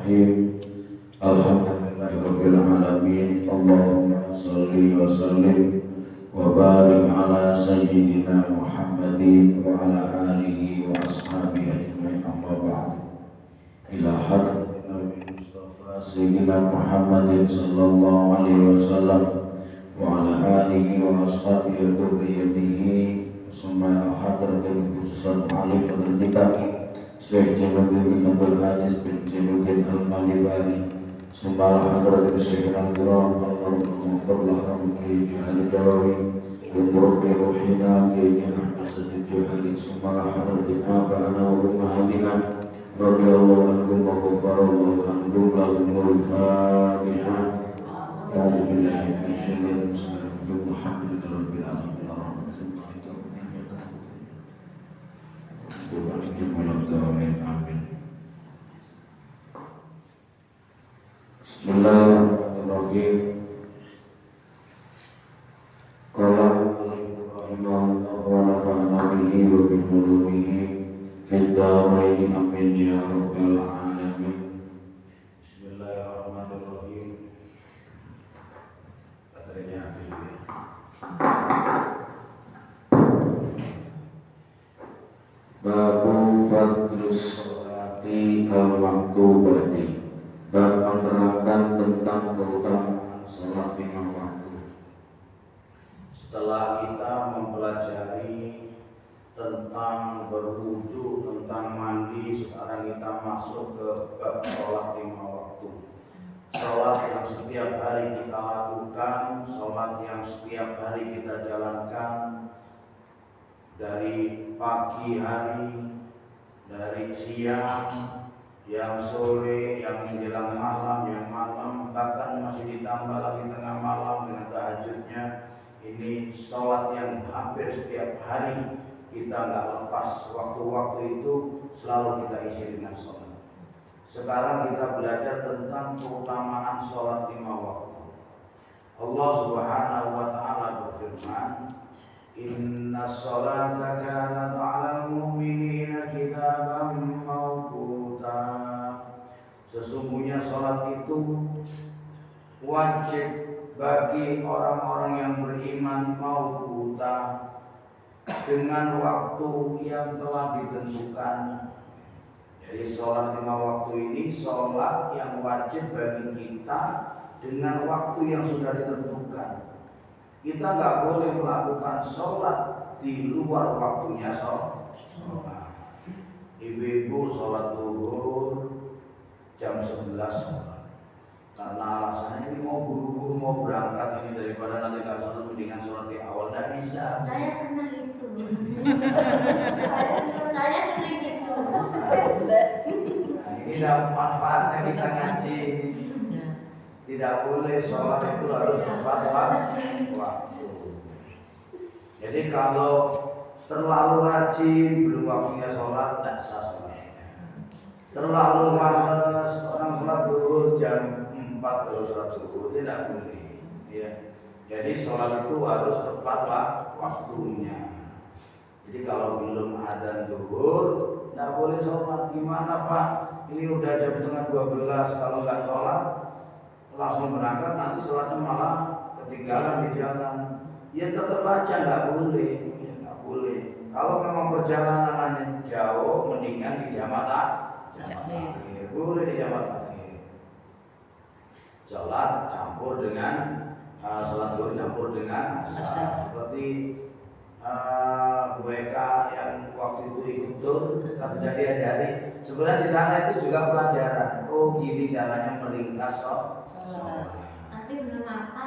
Bismillahirrahmanirrahim. Alhamdulillahirabbil alamin. Allahumma shalli wa sallim wa barik ala sayyidina Muhammadin wa ala alihi wa ashabihi ajma'in. Amma ba'd. Ila hadratin Nabi Mustafa sayyidina Muhammadin sallallahu alaihi wasallam wa ala alihi wa ashabihi wa dhurriyyatihi. Summa hadratin khususan alif hadratika Syekh Jainuddin Abdul Aziz bin Jainuddin Al-Malibari. Summa hadratin Syekhina al-Kiram al-Mughfar lahum Kiai Al-Jawawi wa murabbi ruhina Kiai Ahmad Sadid Johari. Summa hadratin aba'ana wa ummahatina radhiyallahu anhum wa ghafarallahu anhum lahumul Fatihah. A'udzu billahi minasy syaithanir rajim. Alhamdulillahirabbil alamin. Bismillahirrahmanirrahim. Qala rahimahullah wa nafa'ana bihi wa bi ulumihi fid dharain amin ya rabbal alamin. Bismillahirrahmanirrahim. Katanya Babu fadlus sholati al-maktubati. Bab menerangkan tentang keutamaan sholat lima waktu. Setelah kita mempelajari tentang berwudu, tentang mandi, sekarang kita masuk ke bab sholat lima waktu. Sholat yang setiap hari kita lakukan, sholat yang setiap hari kita jalankan, dari pagi hari, dari siang, yang sore, yang menjelang malam, yang malam, bahkan masih ditambah lagi tengah malam dengan tahajudnya. Ini sholat yang hampir setiap hari kita nggak lepas. Waktu-waktu itu selalu kita isi dengan sholat. Sekarang kita belajar tentang keutamaan sholat lima waktu. Allah Subhanahu wa Ta'ala berfirman, Inna sholata kanat 'alal mu'minina kitaban mawquta. Sesungguhnya sholat itu wajib bagi orang-orang yang beriman mawquta, dengan waktu yang telah ditentukan. Jadi sholat lima waktu ini sholat yang wajib bagi kita dengan waktu yang sudah ditentukan. Kita nggak boleh melakukan sholat di luar waktunya sholat. Ibu-ibu sholat zuhur jam 11 sholat. Karena alasannya ini mau buru-buru mau berangkat ini, daripada nanti nggak sholat mendingan sholat di awal. Nggak bisa. Saya pernah itu. saya sering itu. Ini dapat manfaatnya kita ngaji. Tidak boleh sholat itu harus tepat waktu. Jadi kalau terlalu rajin belum waktunya sholat, tidak sah sholatnya. Terlalu malas orang sholat zuhur jam 4 baru sholat zuhur, tidak boleh. Ya. Jadi sholat itu harus tepat waktunya. Jadi kalau belum adzan zuhur, tidak boleh sholat. Gimana Pak? Ini udah jam setengah 12, kalau nggak sholat langsung berangkat, nanti sholatnya malah ketinggalan di jalan. Ya tetap aja nggak boleh, ya, nggak boleh. Kalau memang perjalanannya jauh, mendingan di jamak akhir. Boleh di jamak akhir. Sholat campur dengan sholat zuhur campur dengan asar. Seperti WK yang waktu itu ikut tur, terjadi ajarin. Sebenarnya di sana itu juga pelajaran. Oh gini caranya meringkas sholat. Tapi belum apa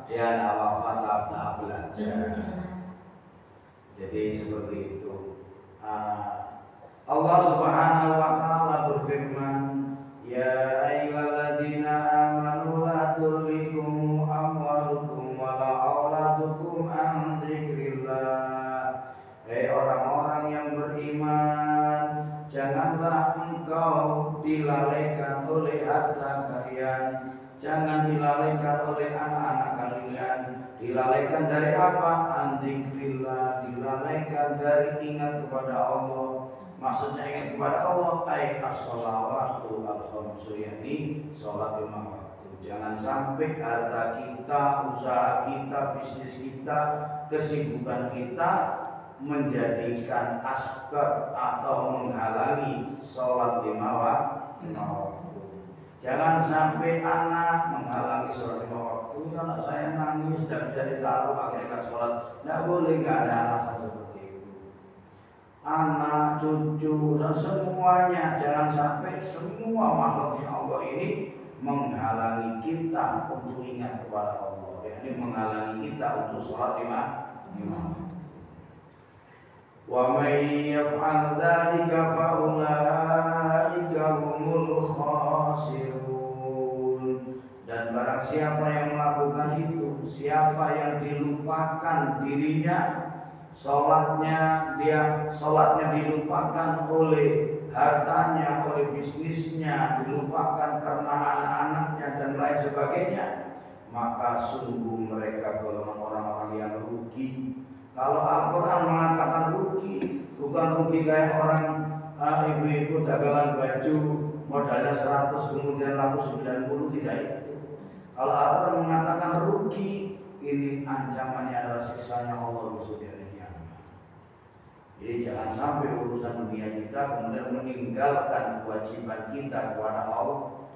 Ya apa tahap belajar. Jadi seperti itu. Allah Subhanahu wa Ta'ala berfirman, Ya ayyuhalladzina amanu la tulhikum amwalukum wala auladukum an dzikrillah. Hei orang-orang yang beriman, janganlah engkau dilalaikan oleh harta kalian, jangan dilalaikan oleh anak-anak kalian. Dilalaikan dari apa? An dzikrillah, dilalaikan dari ingat kepada Allah. Maksudnya ingat kepada Allah, ay as-shalawatu al-khamsu, yakni sholat 5 waktu. Jangan sampai harta kita, usaha kita, bisnis kita, kesibukan kita menjadikan asbab atau menghalangi sholat 5 waktu. Jangan sampai anak menghalangi sholat 5 waktu. Kalau saya nangis dan bisa ditaruh akhirnya sholat, tidak boleh, nggak ada alasan seperti itu. Anak, cucu, dan semuanya, jangan sampai semua makhluknya Allah ini menghalangi kita untuk ingat kepada Allah. Ini menghalangi kita untuk sholat 5 waktu. Wa may yaf'al dzalika fa ulaika humul khasirun. Dan barang siapa yang melakukan itu, siapa yang dilupakan dirinya, sholatnya dilupakan oleh hartanya, oleh bisnisnya, dilupakan karena anak-anaknya dan lain sebagainya, maka sungguh mereka golongan orang-orang yang rugi. Kalau Al-Quran mengatakan rugi, bukan rugi kayak orang ibu-ibu dagangan baju modalnya 100 kemudian laku 90, tidak itu. Kalau Al-Quran mengatakan rugi, ini ancamannya adalah siksanya Allah di hari kiamat. Jadi jangan sampai urusan dunia kita kemudian meninggalkan kewajiban kita kepada Allah.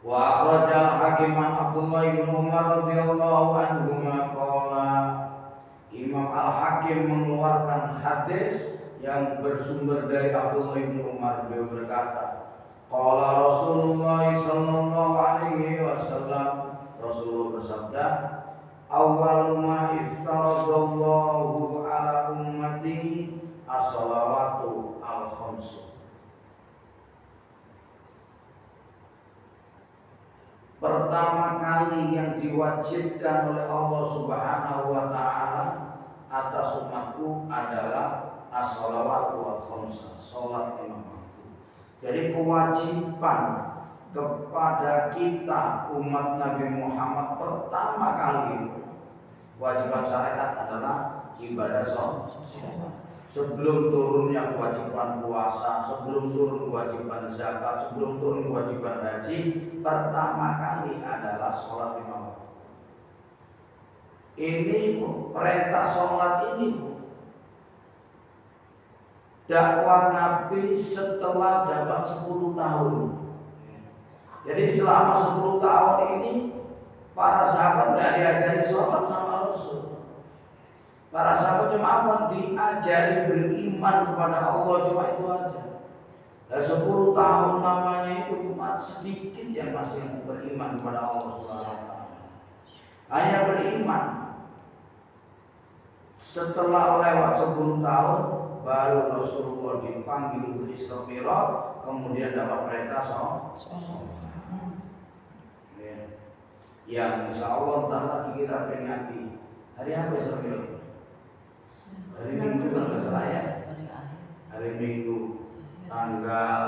Wa akhrajal Hakim an Abdullah bin Umar radhiyallahu anhuma qala. Imam Al-Hakim mengeluarkan hadis yang bersumber dari Abdullah bin Umar. Beliau berkata, qala Rasulullah sallallahu alaihi wasallam, Rasulullah bersabda, awwalu ma iftaradallahu ala ummati as-salawatu al-khamsu. Pertama kali yang diwajibkan oleh Allah Subhanahu wa taala atas umatku adalah as-shalawatu wal khamsa, salat 5 waktu. Jadi kewajiban kepada kita umat Nabi Muhammad pertama kali kewajiban syariat adalah ibadah salat. Sebelum turunnya kewajiban puasa, sebelum turun kewajiban zakat, sebelum turun kewajiban haji, pertama kali adalah sholat 5 waktu. Ini perintah sholat ini dakwah Nabi setelah dapat 10 tahun. Jadi selama 10 tahun ini para sahabat tidak diajari sholat sama Rasul. Para sahabat cuma apa? Diajari beriman kepada Allah, cuma itu aja. Dan 10 tahun namanya itu cuma sedikit yang masih beriman kepada Allah Subhanahu wa taala. Hanya beriman. Setelah lewat 10 tahun baru Rasulullah dipanggil untuk Isra Mi'raj, kemudian dapat perintah sholat. Yang insya Allah ntar lagi kita peringati. Hari apa Isra Mi'raj? Hari Minggu kan nggak salah ya? Hari Minggu tanggal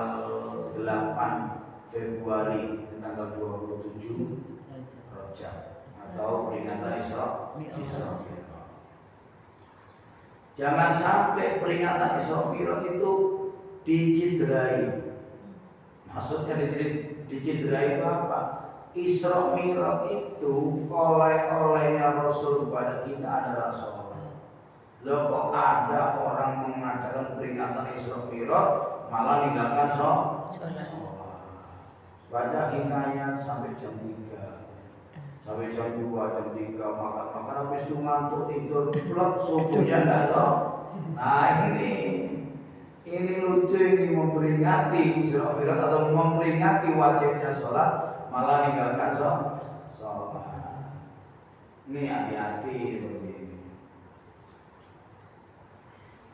8 Februari tanggal 27 Rajab atau peringatan Isra Mi'raj. Jangan sampai peringatan Isra Mi'raj itu dicidrai. Maksudnya dicidrai itu apa? Isra Mi'raj itu oleh-olehnya Rasul kepada kita adalah sholat. Loh kok ada orang mengadakan peringatan Isra Mi'raj malah meninggalkan sholat. Baca hikayat sampai jam 3, sampai jam 2, jam 3 makan habis itu ngantuk tidur plek subuhnya enggak tahu. Nah ini lucu, ini memperingati Isra Mi'raj atau memperingati wajibnya sholat malah meninggalkan sholat. Ini hati-hati seperti ini.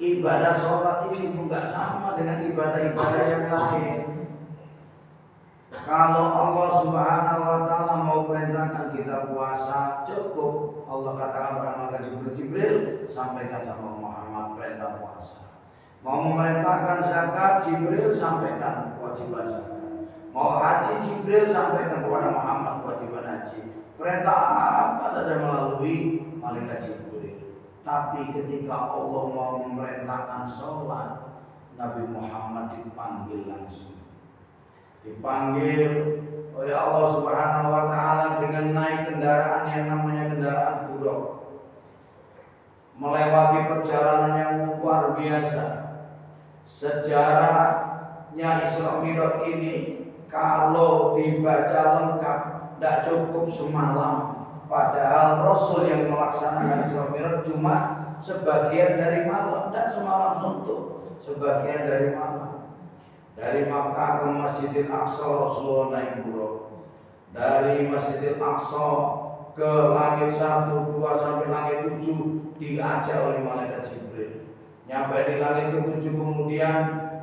Ibadah sholat ini juga sama dengan ibadah-ibadah yang lain. Kalau Allah Subhanahu wa taala mau perintahkan kita puasa, cukup Allah katakan pada malaikat Jibril, sampaikan sama Muhammad perintah puasa. Mau memerintahkan zakat, Jibril sampaikan kewajiban zakat. Mau haji, Jibril sampaikan kepada Muhammad kewajiban haji. Perintah apa saja melalui malaikat Jibril. Tapi ketika Allah mau memerintahkan sholat, Nabi Muhammad dipanggil langsung. Dipanggil oleh Allah Subhanahu wa Ta'ala dengan naik kendaraan yang namanya kendaraan buruk, melewati perjalanan yang luar biasa. Sejarahnya Isra Mi'raj ini kalau dibaca lengkap tidak cukup semalam. Padahal Rasul yang melaksanakan Isra Mi'raj cuma sebagian dari malam, dan semalam suntuk, sebagian dari malam. Dari Makkah ke Masjidil Aqsa Rasulullah naik buruk. Dari Masjidil Aqsa ke langit 1, 2 sampai langit 7 diajak oleh malaikat Jibril. Nyampe di langit ke-7 kemudian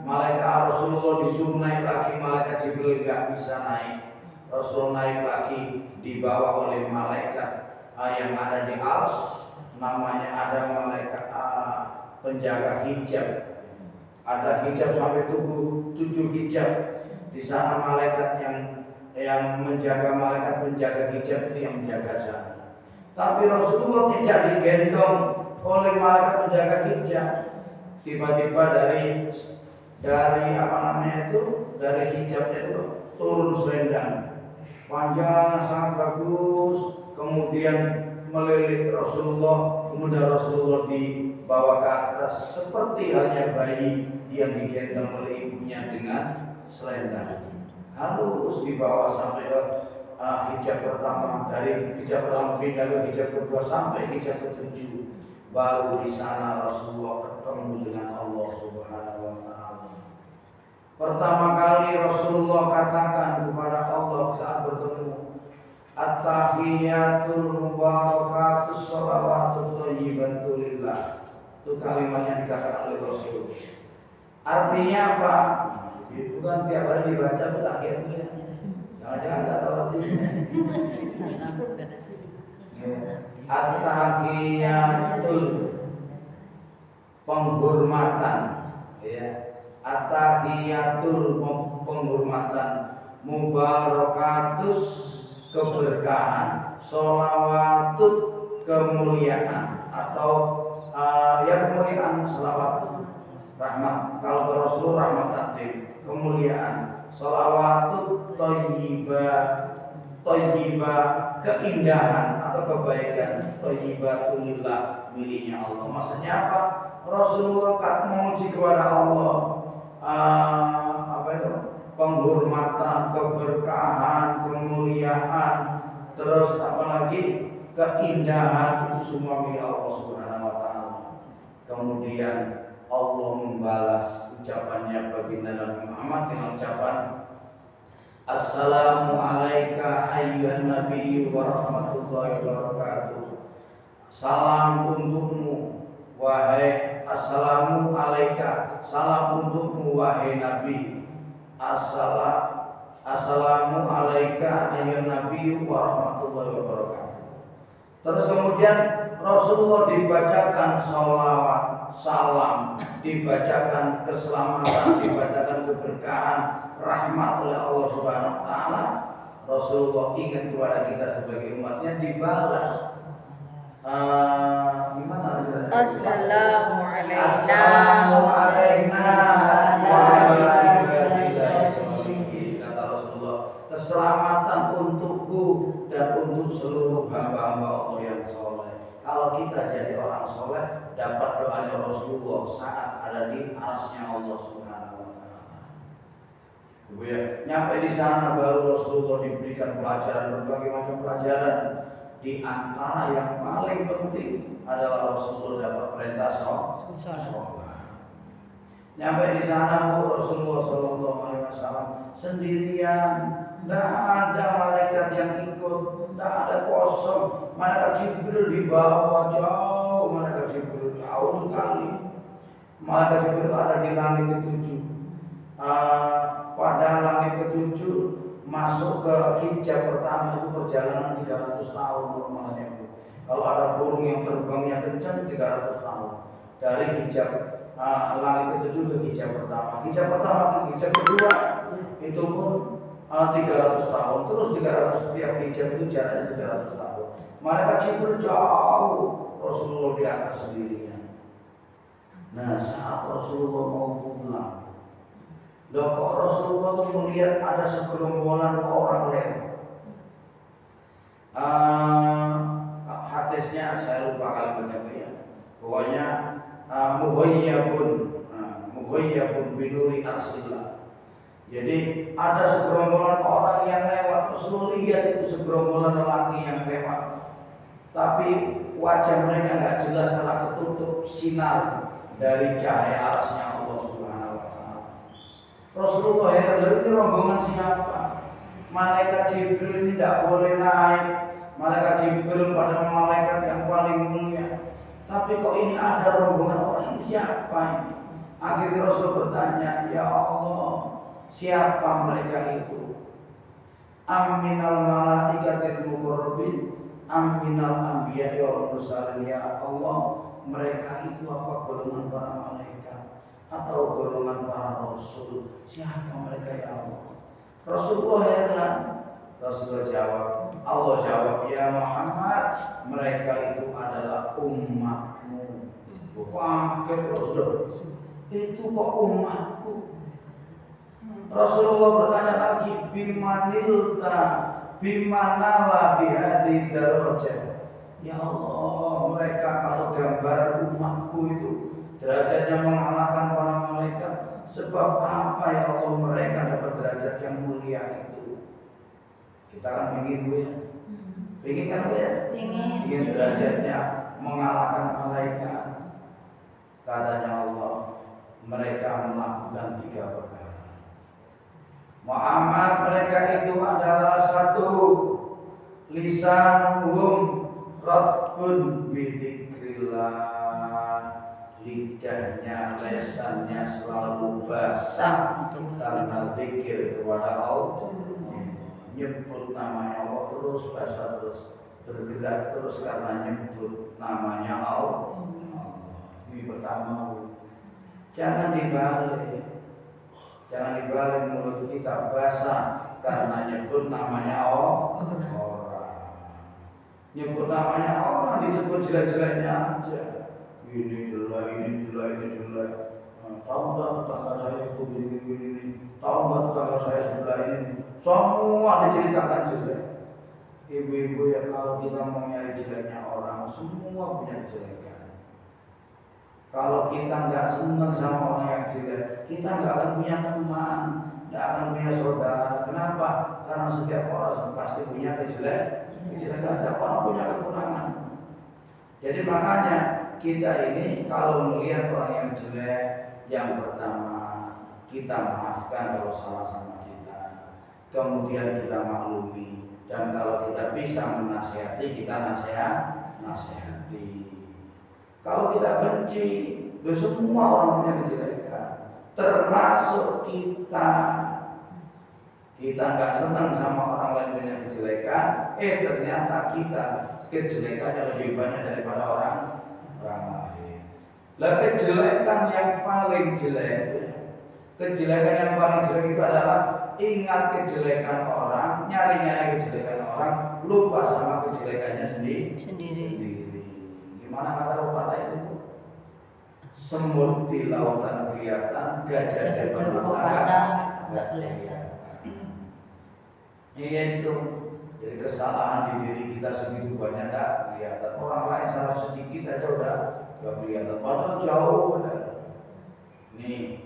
malaikat Rasulullah disuruh naik lagi, malaikat Jibril gak bisa naik. Rasul naik lagi dibawa oleh malaikat yang ada di Ars, namanya ada malaikat penjaga hijab. Ada hijab sampai 7 hijab. Di sana malaikat yang menjaga, malaikat penjaga hijab itu yang menjaga sana. Tapi Rasulullah tidak digendong oleh malaikat penjaga hijab. Tiba-tiba dari dari hijabnya itu turun selendang panjang sangat bagus, kemudian melilit Rasulullah, kemudian Rasulullah dibawa ke atas seperti halnya bayi yang digendong oleh ibunya dengan selendang. Halus dibawa sampai ke hijab pertama, dari hijab pertama pindah ke hijab kedua sampai hijab ke-7. Baru di sana Rasulullah ketemu dengan Allah Subhanahu wa Ta'ala. Pertama kali Rasulullah katakan kepada Allah saat bertemu, At-tahiyatul mubarakatus sholawatut thayyibatu lillah. Itu kalimat yang dikatakan oleh Rasul. Artinya apa? Bukan tiap hari dibaca akhirnya. Jangan-jangan enggak tahu artinya. At-tahiyatul penghormatan, ya. At-tahiyatul penghormatan, mubarakatus keberkahan, sholawatut kemuliaan atau kemuliaan, sholawat rahmat. Kalau Rasul rahmat takdim, kemuliaan, sholawatut thayyibah keindahan atau kebaikan, thayyibatulillah miliknya Allah. Maksudnya apa? Rasulullah memuji kepada Allah, penghormatan, keberkahan, kemuliaan, terus apalagi keindahan, itu semua milik Allah Subhanahu wa Ta'ala. Kemudian Allah membalas ucapannya bagi Nabi Muhammad dengan ucapan Assalamu alayka ayyuhan nabiyyu wa rahmatullahi wa barakatuh. Salam untukmu wahai, assalamu alayka, salam untukmu wahai Nabi. Assalamu alayka ayyuhan nabiyyu wa rahmatullahi wa barakatuh. Terus kemudian Rasulullah dibacakan sholawat, salam, dibacakan keselamatan, dibacakan keberkahan, rahmat oleh Allah Subhanahu wa Ta'ala. Rasulullah ingat kepada kita sebagai umatnya, dibalas gimana? Assalamu alayna wa ala ibadillah sholihin. Kata Rasulullah, keselamatan untukku dan untuk seluruh hamba-hamba Allah yang soleh. Kalau kita jadi orang soleh, dapat doanya Rasulullah saat ada di arasnya Allah Subhanahu wa Ta'ala. Nyampe di sana baru Rasulullah diberikan pelajaran, berbagai macam pelajaran. Di antara yang paling penting adalah Rasulullah dapat perintah sholat. Nyampe di sana Rasulullah SAW sendirian, tidak ada malaikat yang ikut, tidak ada kosong. Malaikat Jibril dibawa jauh, malaikat Jibril jauh sekali. Malaikat Jibril ada di langit ke-7. Pada langit ke-7 masuk ke hijab pertama itu perjalanan 300 tahun normalnya. Kalau ada burung yang terbangnya kencang 300 tahun. Dari hijab langit ke-7 ke hijab pertama. Hijab pertama ke hijab kedua itu pun 300 tahun. Terus 300 setiap hijab itu jaraknya 300 tahun. Malaikat Jibril jauh, Rasulullah di atas sendirian. Nah, saat Rasulullah mau pulang, kok Rasulullah itu melihat ada segerombolan orang lewat. Hadisnya saya lupa kalimatnya ya. Pokoknya mughayyabun binuri arsillah. Jadi ada segerombolan orang yang lewat. Rasulullah lihat itu segerombolan lelaki yang lewat, tapi wajah mereka nggak jelas karena ketutup sinar dari cahaya arasnya Allah Subhanahu wa taala. Rasulullah heran, itu rombongan siapa? Malaikat Jibril ini tidak boleh naik. Malaikat Jibril pada malaikat yang paling mulia. Tapi kok ini ada rombongan orang ini, siapa ini? Akhirnya Rasul bertanya, ya Allah, siapa mereka itu? Aminal malaikatil muqarrabin, aminal anbiya'i wal mursalin. Ya Allah, mereka itu apa golongan para malaikat atau golongan para rasul? Siapa mereka ya Allah? Rasulullah heran. Rasulullah jawab, Allah jawab, ya Muhammad, mereka itu adalah umatmu. Kaget Rasulullah, itu kok umatku? Rasulullah bertanya lagi, bimanilta bimanala bihadi darajah. Ya Allah, mereka kalau gambar umatku itu derajatnya mengalahkan para malaikat. Sebab apa ya Allah, mereka dapat derajat yang mulia itu? Kita kan ingin Bu ya, ingin kan Bu ya, ingin derajatnya mengalahkan malaikat. Katanya Allah, mereka melakukan 3 perkara. Muhammad, mereka itu adalah 1, lisanuhum ratbun bidzikrillah. Lidahnya, lesannya selalu basah karena zikir kepada Allah. Nyebut namanya Allah terus, basah terus, bergerak terus karena nyebut namanya Allah. Ini pertama. Jangan dibalik. Jangan dibalik mulut kita basah karena nyebut namanya Allah. Nyebut namanya orang, disebut jelek-jeleknya aja. Ini jelek. Tahu nggak tetangga saya itu begini. Tahu nggak tetangga saya sebelah ini. Semua diceritakan jelek. Ibu-ibu ya, kalau kita mau nyari jeleknya orang, semua punya kejelekan. Kalau kita nggak senang sama orang yang jelek, kita nggak akan punya teman, nggak akan punya saudara. Kenapa? Karena setiap orang pasti punya kejelekan. Setiap orang punya kekurangan. Jadi makanya kita ini kalau melihat orang yang jelek, yang pertama kita maafkan kalau salah sama kita, kemudian kita maklumi, dan kalau kita bisa menasihati, kita nasihati. Kalau kita benci, semua orang punya kejelekan, termasuk kita. Kita nggak senang sama orang lain punya kejelekan, ternyata kita kejelekannya lebih banyak daripada orang lain. Kejelekan yang paling jelek itu adalah ingat kejelekan orang, nyari kejelekan orang, lupa sama kejelekannya sendiri. Gimana kata pepatah itu? Semut di lautan kelihatan, gajah di depan mata nggak kelihatan. Ini itu. Jadi kesalahan di diri kita segitu banyak tak kelihatan. Orang lain salah sedikit aja udah gak kelihatan. Padahal jauh. Ini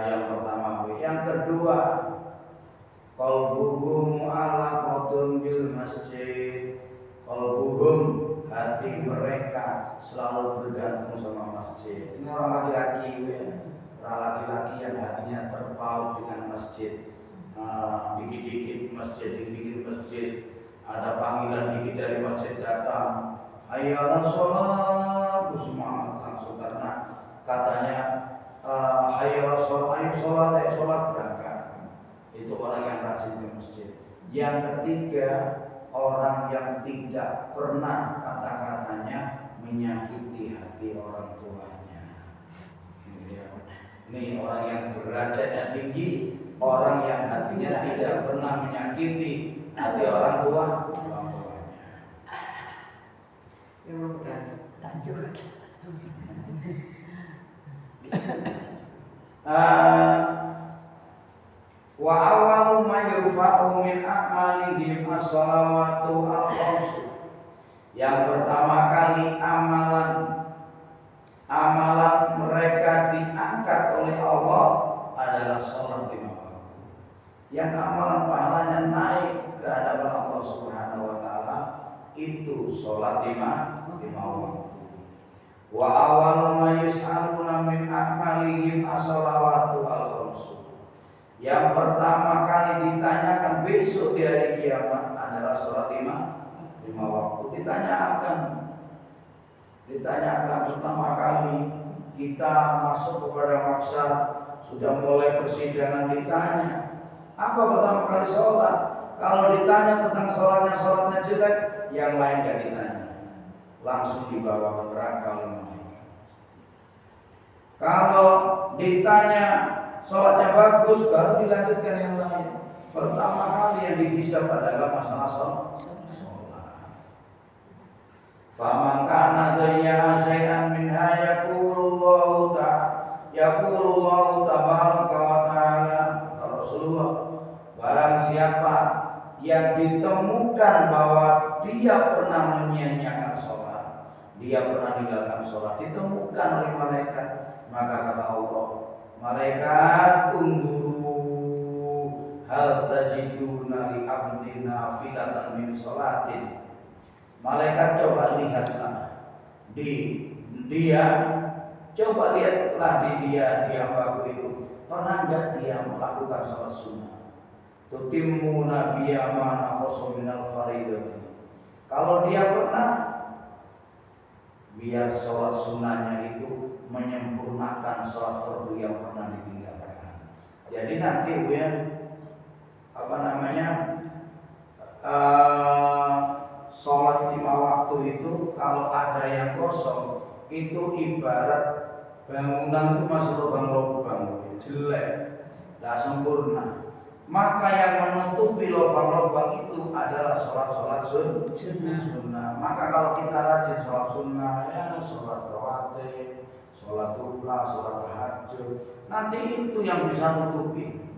yang pertama. Yang kedua, qalbuhum alaqatun bil masjid. Qalbuhum, hati mereka selalu bergantung sama masjid. Ini orang laki-laki ya. Orang laki-laki yang hatinya terpaut dengan masjid. Dikit-dikit masjid, ada panggilan dikit dari masjid datang, ayo sholat, semangat langsung karena katanya ayo sholat berangkat. Itu orang yang rajin ke masjid. Yang ketiga, orang yang tidak pernah kata-katanya menyakiti hati orang tuanya. Ini orang yang derajatnya tinggi, orang yang hatinya tidak pernah menyakiti hati orang tuanya. Lanjut. Wa awalu ma yurfa'u min a'malihim as-salawatu al-khamsu. Yang pertama kali amalan mereka diangkat oleh Allah adalah salat lima waktu. Yang amalan pahalanya naik ke hadapan Allah Subhanahu wa taala itu salat lima waktu. Wa awalu ma yus'aluna min a'malihim as-salawatu al-khamsu. Yang pertama kali ditanyakan besok di hari kiamat adalah salat lima waktu. Ditanyakan pertama kali kita masuk kepada maksa, sudah mulai persidangan ditanya apa pertama kali sholat. Kalau ditanya tentang sholatnya jelek, yang lain gak ditanya, langsung dibawa ke neraka oleh mereka. Kalau ditanya sholatnya bagus, baru dilanjutkan yang lain. Pertama kali yang dihisab adalah masalah sholat. Faman kana dayya syai'an minha yaqulullahu tabaraka wa ta'ala. Rasulullah, barang siapa yang ditemukan bahwa dia pernah menyia-nyiakan sholat, dia pernah meninggalkan sholat, ditemukan oleh malaikat, maka kata Allah, malaikat unzuru hal tajiduna li abdina filatan min sholatin. Malaikat coba lihatlah dia baku itu pernah enggak dia melakukan sholat sunnah. Tutimmu nabiyya ma naqasu minal fariidati. Kalau dia pernah, biar sholat sunnahnya itu menyempurnakan sholat fardu yang pernah ditinggalkan. Jadi nanti sholat lima waktu itu kalau ada yang kosong itu ibarat bangunan itu masih lubang-lubang, jelek, tidak sempurna. Maka yang menutupi lubang-lubang itu adalah sholat sunnah. Maka kalau kita rajin sholat sunnah, ya sholat rawatib, sholat duha, sholat tahajud, nanti itu yang bisa menutupi.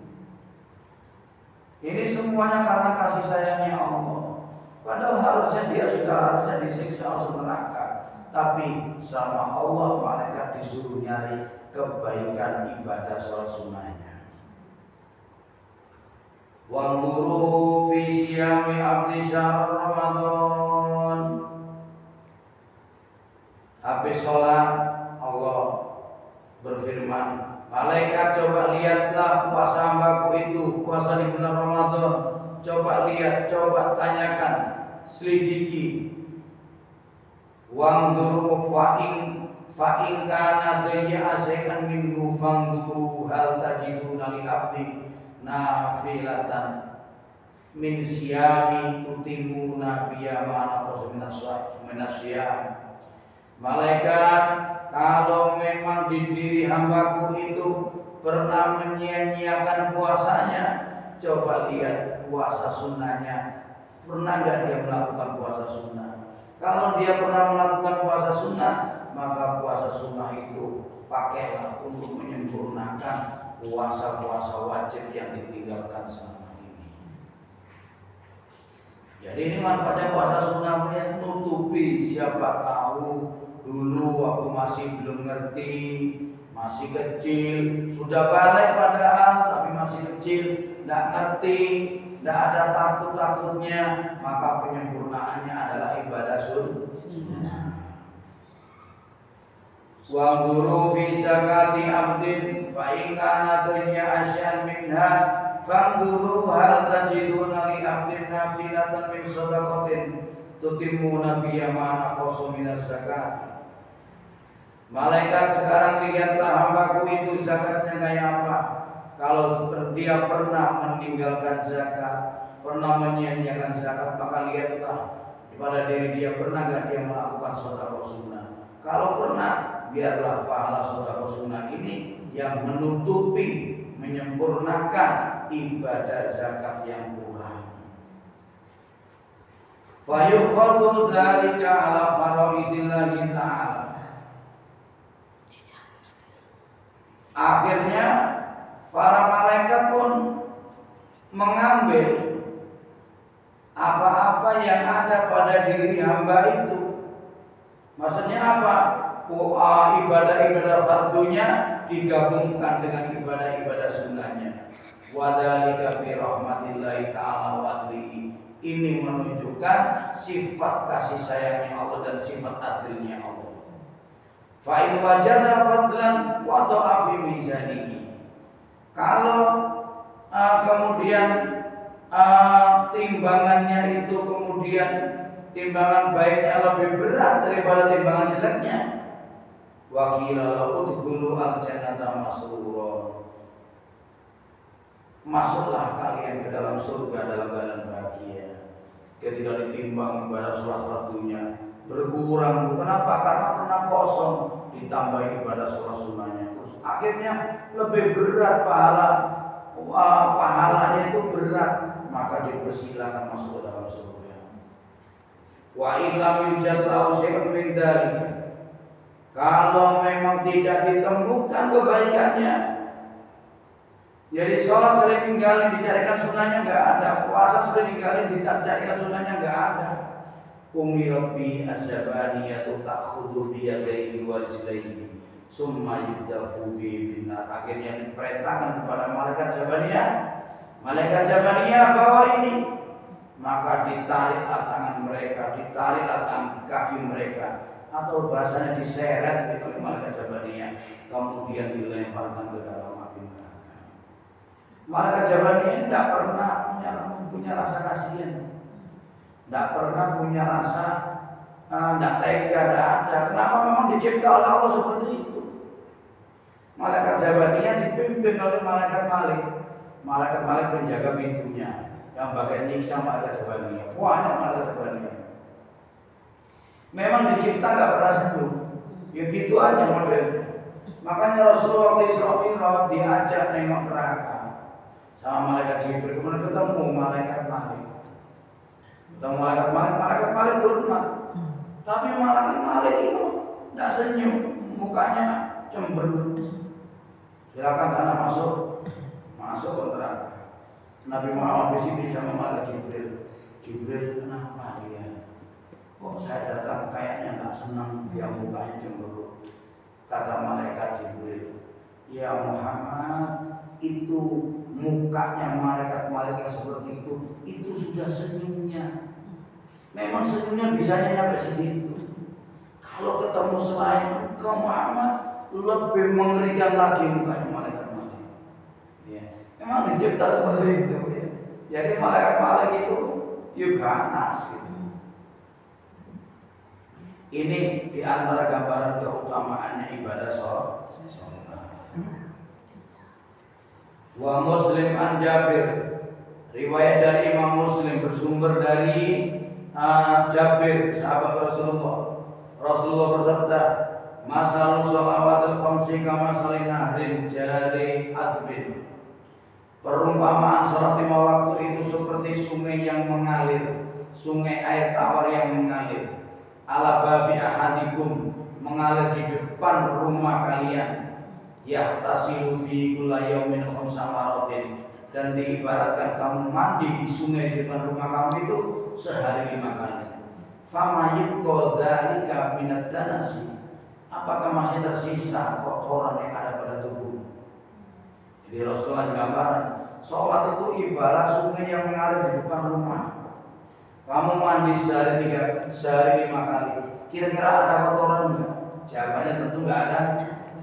Ini semuanya karena kasih sayangnya Allah. Padahal harusnya dia harusnya disiksa masuk neraka. Tapi sama Allah malaikat disuruh nyari kebaikan ibadah sholat sunnahnya. Wanzuru fi siyami abdi syahr Ramadan. Habis sholat Allah berfirman, malaikat coba lihatlah puasa hambaku itu, puasa di bulan Ramadan. Coba lihat, coba tanyakan, selidiki. Wanzuru fa'in kana dayya syai'an minhu fanzuru hal tajiduna li abdi nafilatan min siyami tutimuna biya ma naqasu minasyam. Malaikat, kalau memang di diri hambaku itu pernah menyia-nyiakan puasanya, coba lihat puasa sunnahnya. Pernah enggak dia melakukan puasa sunnah? Kalau dia pernah melakukan puasa sunnah, maka puasa sunnah itu pakailah untuk menyempurnakan puasa-puasa wajib yang ditinggalkan selama ini. Jadi ini manfaatnya puasa sunnah yang nutupi. Siapa tahu dulu waktu masih belum ngerti, masih kecil, sudah balik padahal tapi masih kecil, tidak ngerti, tidak ada takut-takutnya, maka penyempurnaannya adalah ibadah sunnah. Wa guru fi zakati abdin fa in kana dunya asyan minha fanguru hal tajiduna li abdin nafilatan min sadaqatin tutimuna biya ma naqasu minas zakat. Malaikat, sekarang lihatlah hambaku itu zakatnya kayak apa. Kalau dia pernah meninggalkan zakat, pernah menyia-nyiakan zakat, maka lihatlah pada diri dia pernah enggak dia melakukan sedekah sunnah. Kalau pernah, biarlah pahala sedekah sunnah ini yang menutupi, menyempurnakan ibadah zakat yang kurang. Fayukhadu dzalika ala faraidillahi ta'ala. Akhirnya para malaikat pun mengambil apa-apa yang ada pada diri hamba itu. Maksudnya apa? Ibadah-ibadah fardunya digabungkan dengan ibadah-ibadah sunnahnya. Wadzalika bi rahmatillahi ta'ala wa adlihi. Ini menunjukkan sifat kasih sayangnya Allah dan sifat adilnya Allah. Fa in wajada fadlan wada'a fi mizanihi. Kalau kemudian timbangannya itu kemudian timbangan baiknya lebih berat daripada timbangan jeleknya, wa qila lahu udkhulu al-jannata masrura. Masuklah kalian ke dalam surga dalam keadaan bahagia. Ketika ditimbang ibadah sholat fardunya berkurang, kenapa? Karena pernah kosong, ditambah ibadah sholat sunnahnya, terus akhirnya lebih berat pahalanya itu berat, maka dipersilakan masuk ke dalam surga. Wa illam yujad lahu syai'un min dzalika. Kalau memang tidak ditemukan kebaikannya, jadi sholat sering tinggalin dicarikan sunnahnya nggak ada, puasa sering tinggalin dicarikan sunnahnya nggak ada. Umi Rabbi az-zabaniyatu ta'khudhu bi yadayhi wa rijlayhi summa yudhafu bi finnar. Akhirnya diperintahkan kepada malaikat Zabaniyah, malaikat Zabaniyah bawa ini, maka ditariklah tangan mereka, ditariklah tangan kaki mereka, atau bahasanya diseret oleh malaikat Zabaniyah, kemudian dilemparkan ke dalam api neraka. Malaikat Zabaniyah tidak pernah punya rasa kasihan, tidak pernah punya rasa tidak tega, tidak ada. Kenapa? Memang dicipta oleh Allah seperti itu. Malaikat Zabaniyah dipimpin oleh malaikat Malik. Malaikat Malik menjaga pintunya, yang bagian nyiksa malaikat Zabaniyah. Banyak malaikat Zabaniyah. Memang dicipta nggak pernah sentuh. Ya gitu aja modelnya. Makanya Rasulullah waktu Isra Mi'raj diajak nengok neraka sama malaikat Jibril, kemudian ketemu malaikat Malik. Ketemu malaikat Malik hormat. Tapi malaikat Malik itu tidak senyum, mukanya cemberut. Silakan sana masuk ke neraka. Nabi Muhammad disini sama malaikat Jibril. Jibril, kenapa dia? Kok saya datang kayaknya nggak senang, dia mukanya cemberut. Kata malaikat Jibril, ya Muhammad, itu mukanya malaikat seperti itu sudah senyumnya. Memang senyumnya bisanya nyampe segitu. Kalau ketemu selain engkau Muhammad, lebih mengerikan lagi mukanya malaikat. Ya. Memang dicipta seperti itu. Ya. Jadi malaikat itu ganas gitu. Ini diantara gambaran keutamaannya ibadah sholat. Wa Muslim an Jabir, riwayat dari Imam Muslim bersumber dari Jabir, sahabat Rasulullah. Rasulullah bersabda, masalul shalawatil khamsi kama salinahrin jari adbin. Perumpamaan salat 5 waktu itu seperti sungai yang mengalir, sungai air tawar yang mengalir. Ala babi ahadikum, mengalir di depan rumah kalian. Yahtasilu fi kulli yaumin khamsa maratin, dan diibaratkan kamu mandi di sungai di depan rumah kamu itu sehari 5 kali. Fama yubqa dzalika minad danasi, apakah masih tersisa kotoran yang ada pada tubuh? Jadi Rasulullah gambaran, sholat itu ibarat sungai yang mengalir di depan rumah. Kamu mandi sehari 5 kali, kira-kira ada kotoran enggak? Jawabannya tentu enggak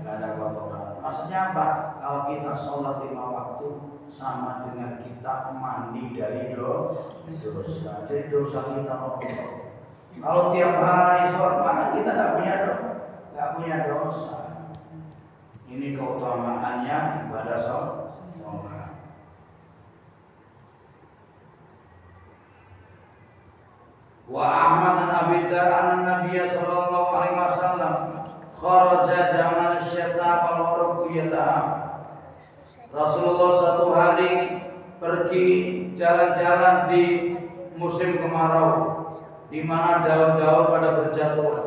ada kotoran. Maksudnya apa? Kalau kita sholat 5 waktu sama dengan kita mandi dari dosa. Jadi dosa kita kotor. Kalau tiap hari sholat maka kita enggak punya dosa. Ini keutamaannya ibadah sholat. Wa Ahmad dan Abi Dar an-Nabiy sallallahu alaihi wasallam kharaja zaman asy-syata wal warqu yata'af. Rasulullah satu hari pergi jalan-jalan di musim kemarau. di mana daun-daun pada berjatuhan.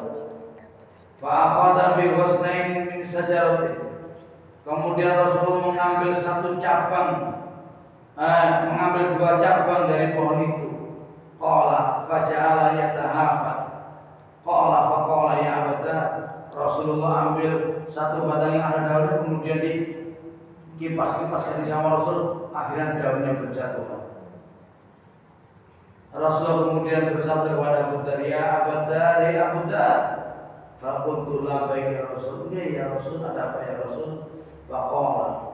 Fa'akhadha bi ghusnain min sajaratin. Kemudian Rasul mengambil mengambil 2 cabang dari pohon itu. Qala faja'ala yatahafat. Qala faqala ya abada. Rasulullah ambil 1 batang yang ada daunnya, kemudian dikipas-kipaskan sama Rasul, akhirnya daunnya berjatuhan. Rasulullah kemudian bersabda kepada Abu Dzar, ya Abu Dzar, ya Abu Dzar. Faqultu labbaik ya Rasul. Ya Rasul, ada apa ya Rasul? Faqala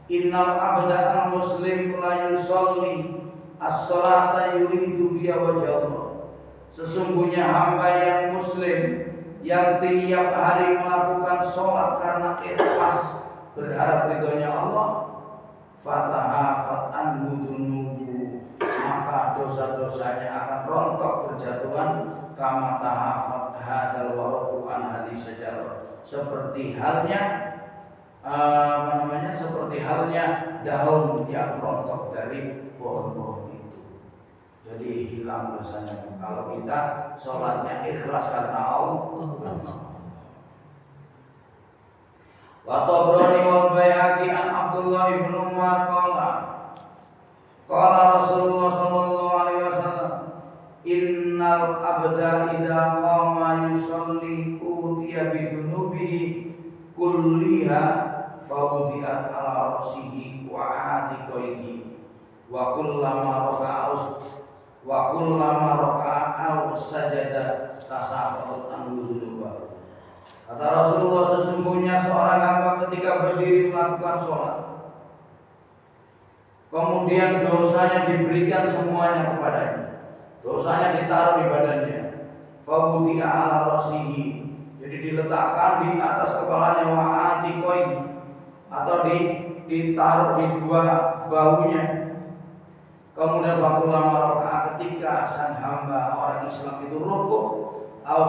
innal abda al-muslim la yusalli as-salata yuridu biha wajha Allah. Sesungguhnya hamba yang muslim yang tiap hari melakukan sholat karena ikhlas berharap ridhonya Allah, fatahafat anhu dunubu, maka dosa-dosanya akan rontok berjatuhan, kama tahafat hadal waraku an hadis sajarah, seperti halnya daun yang rontok dari pohon-pohon itu. Jadi hilang dosanya kalau kita sholatnya ikhlas karena Allah. Wa Tabrani wal Baihaqi an Abdullah bin Umar qala Rasulullah sallallahu alaihi wasallam, innal abda idza qama yusalli utiya bi dunubihi kulliha fawdi'at ala rasihi wa atiqihi wa kullama raka'a sajada tasabbat anhu dunubahu. Kata Rasulullah, sesungguhnya seorang hamba ketika berdiri melakukan sholat, kemudian dosanya diberikan semuanya kepadanya, dosanya ditaruh di badannya, fawdi'a ala rasihi, jadi diletakkan di atas kepalanya, wa atiqihi, atau ditaruh di 2 bahunya. Kemudian fakulama raka'a, ketika sang hamba orang Islam itu rukuk atau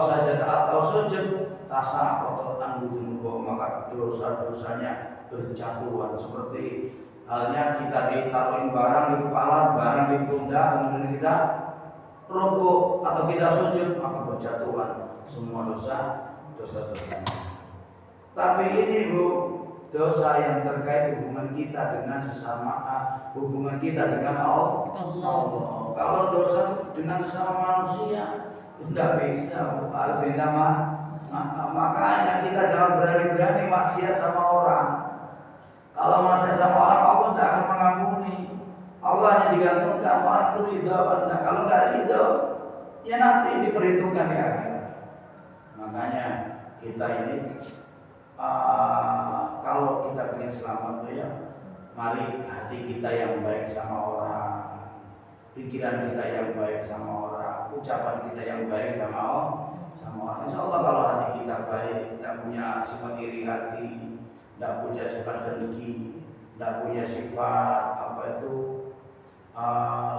sujud, tasaqatat anhu dunubuhu, maka dosa-dosanya berjatuhan. Seperti halnya kita ditaruhin barang di kepala, barang di pundak, kemudian kita rukuk atau kita sujud, maka berjatuhan semua dosa-dosanya. Tapi ini dosa yang terkait hubungan kita dengan sesama, hubungan kita dengan Allah. Kalau dosa dengan sesama manusia tidak bisa, harus nama. Makanya kita jangan berani-berani maksiat sama orang. Kalau maksiat sama orang, Allah tidak akan mengampuni. Allah hanya digantungkan orang itu ridho apa tidak. Kalau nggak ridho, ya nanti diperhitungkan di akhirat. Makanya kita ini kalau kita ingin selamat tuh ya, mari hati kita yang baik sama orang, pikiran kita yang baik sama orang, ucapan kita yang baik sama orang. Insya Allah kalau hati kita baik, tidak punya sifat iri hati, tidak punya sifat dengki, tidak punya sifat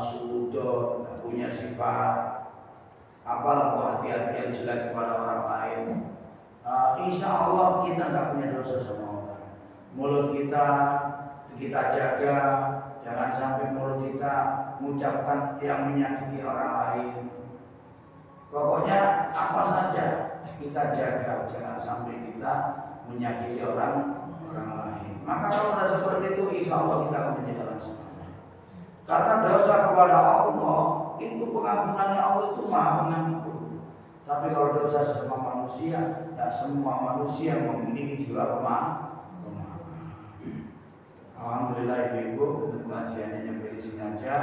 sudut, tidak punya sifat hati-hati yang jelek kepada orang lain, insya Allah kita tidak punya dosa sama orang. Mulut kita jaga, jangan sampai mulut kita mengucapkan yang menyakiti orang lain. Pokoknya apa saja kita jaga, jangan sampai kita menyakiti orang lain. Maka kalau sudah seperti itu, insya Allah kita akan menjadi orang sempurna. Karena dosa kepada Allah itu pengampunannya Allah itu maha pengampun. Tapi kalau dosa sesama manusia, tidak semua manusia memiliki jiwa pemaaf. Alhamdulillah ibu, untuk kajiannya sampai di sini aja.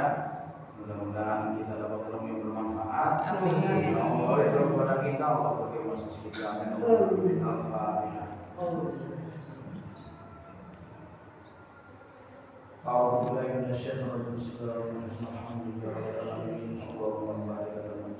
Mudah-mudahan kita dapat ilmu yang bermanfaat. Amin. Allah itu kepada kita, Allah bagi masa kita. Amin. Al-Fatihah. A'udzubillahi minasyaitonir rajim. Bismillahirrahmanirrahim. Allahumma barik ala